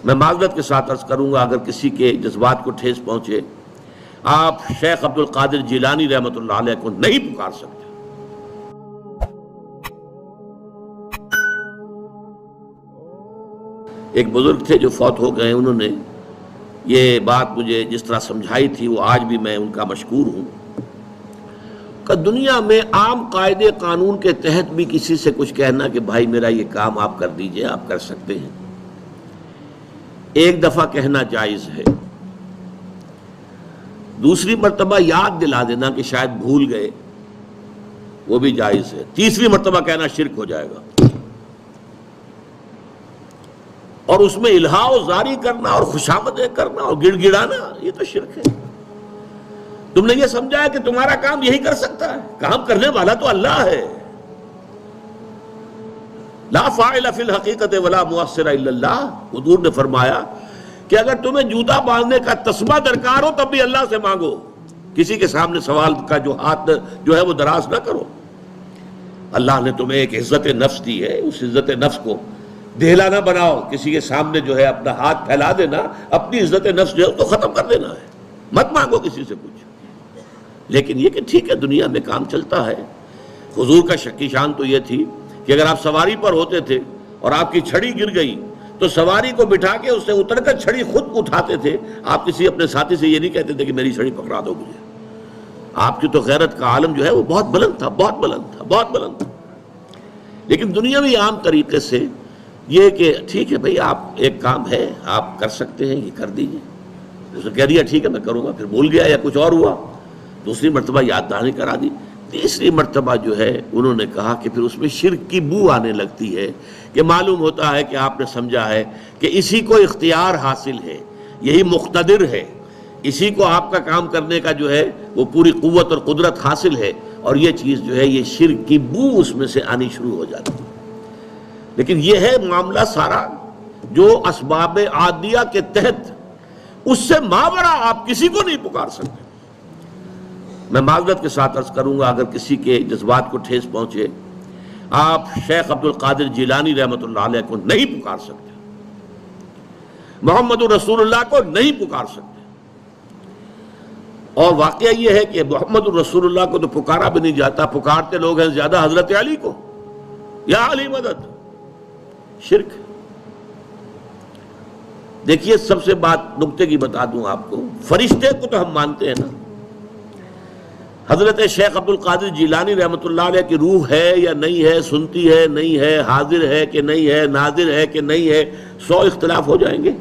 میں معذرت کے ساتھ عرض کروں گا اگر کسی کے جذبات کو ٹھیس پہنچے، آپ شیخ عبد القادر جیلانی رحمۃ اللہ علیہ کو نہیں پکار سکتے۔ ایک بزرگ تھے جو فوت ہو گئے، انہوں نے یہ بات مجھے جس طرح سمجھائی تھی وہ آج بھی میں ان کا مشکور ہوں کہ دنیا میں عام قاعدے قانون کے تحت بھی کسی سے کچھ کہنا کہ بھائی میرا یہ کام آپ کر دیجئے، آپ کر سکتے ہیں، ایک دفعہ کہنا جائز ہے، دوسری مرتبہ یاد دلا دینا کہ شاید بھول گئے وہ بھی جائز ہے، تیسری مرتبہ کہنا شرک ہو جائے گا، اور اس میں الہا و زاری کرنا اور خوشامدیں کرنا اور گڑ گڑانا یہ تو شرک ہے۔ تم نے یہ سمجھا ہے کہ تمہارا کام یہی کر سکتا ہے، کام کرنے والا تو اللہ ہے۔ لا فاعل فی الحقیقت ولا مؤثر الا اللہ، حضور نے فرمایا کہ اگر تمہیں جوتا باندھنے کا تسبہ درکار ہو تب بھی اللہ سے مانگو، کسی کے سامنے سوال کا جو ہاتھ جو ہے وہ دراز نہ کرو۔ اللہ نے تمہیں ایک عزت نفس دی ہے، اس عزت نفس کو دہلا نہ بناؤ، کسی کے سامنے جو ہے اپنا ہاتھ پھیلا دینا، اپنی عزت نفس جو ہے اس کو ختم کر دینا ہے، مت مانگو کسی سے کچھ۔ لیکن یہ کہ ٹھیک ہے دنیا میں کام چلتا ہے۔ حضور کا شکی شان تو یہ تھی کہ اگر آپ سواری پر ہوتے تھے اور آپ کی چھڑی گر گئی تو سواری کو بٹھا کے اس سے اتر کر چھڑی خود اٹھاتے تھے، آپ کسی اپنے ساتھی سے یہ نہیں کہتے تھے کہ میری چھڑی پکڑا دو مجھے۔ آپ کی تو غیرت کا عالم جو ہے وہ بہت بلند تھا، بہت بلند تھا، بہت بلند تھا۔ لیکن دنیاوی عام طریقے سے یہ کہ ٹھیک ہے بھئی آپ ایک کام ہے آپ کر سکتے ہیں، یہ کر دیجئے۔ اس نے کہہ دیا ٹھیک ہے میں کروں گا، پھر بھول گیا یا کچھ اور ہوا، دوسری مرتبہ یاد دہانی کرا دی، تیسری مرتبہ جو ہے انہوں نے کہا کہ پھر اس میں شرک کی بو آنے لگتی ہے کہ معلوم ہوتا ہے کہ آپ نے سمجھا ہے کہ اسی کو اختیار حاصل ہے، یہی مقتدر ہے، اسی کو آپ کا کام کرنے کا جو ہے وہ پوری قوت اور قدرت حاصل ہے، اور یہ چیز جو ہے یہ شرک کی بو اس میں سے آنی شروع ہو جاتی ہے۔ لیکن یہ ہے معاملہ سارا جو اسباب عادیہ کے تحت، اس سے ماورا آپ کسی کو نہیں پکار سکتے۔ میں معذرت کے ساتھ عرض کروں گا اگر کسی کے جذبات کو ٹھیس پہنچے، آپ شیخ عبد القادر جیلانی رحمۃ اللہ علیہ کو نہیں پکار سکتے، محمد الرسول اللہ کو نہیں پکار سکتے۔ اور واقعہ یہ ہے کہ محمد الرسول اللہ کو تو پکارا بھی نہیں جاتا، پکارتے لوگ ہیں زیادہ حضرت علی کو، یا علی مدد، شرک۔ دیکھیے سب سے بات نکتے کی بتا دوں آپ کو، فرشتے کو تو ہم مانتے ہیں نا، حضرت شیخ عبد القادر جیلانی رحمۃ اللہ علیہ کی روح ہے یا نہیں ہے، سنتی ہے نہیں ہے، حاضر ہے کہ نہیں ہے، ناظر ہے کہ نہیں ہے، 100 اختلاف ہو جائیں گے،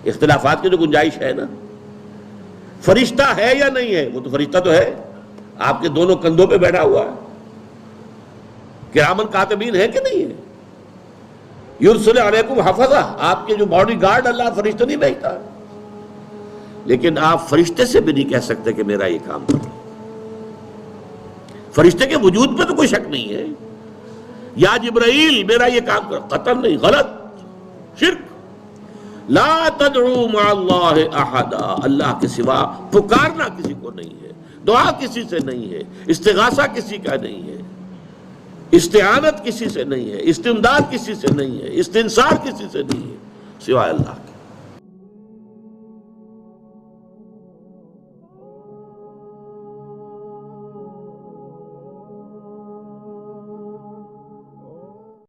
اختلافات کی تو گنجائش ہے نا۔ فرشتہ ہے یا نہیں ہے، وہ تو فرشتہ تو ہے، آپ کے دونوں کندھوں پہ بیٹھا ہوا ہے، کرامن کاتبین ہے کہ نہیں ہے، یرسل علیکم حفظہ، آپ کے جو باڈی گارڈ اللہ فرشتہ نہیں بھیجتا، لیکن آپ فرشتے سے بھی نہیں کہہ سکتے کہ میرا یہ کام کرو۔ فرشتے کے وجود پہ تو کوئی شک نہیں ہے، یا جبرائیل میرا یہ کام کرو، قطعاً نہیں، غلط، شرک۔ لا تدعو مع اللہ احدا، اللہ کے سوا پکارنا کسی کو نہیں ہے، دعا کسی سے نہیں ہے، استغاثہ کسی کا نہیں ہے، استعانت کسی سے نہیں ہے، استمداد کسی سے نہیں ہے، استنصار کسی سے نہیں ہے سوائے اللہ۔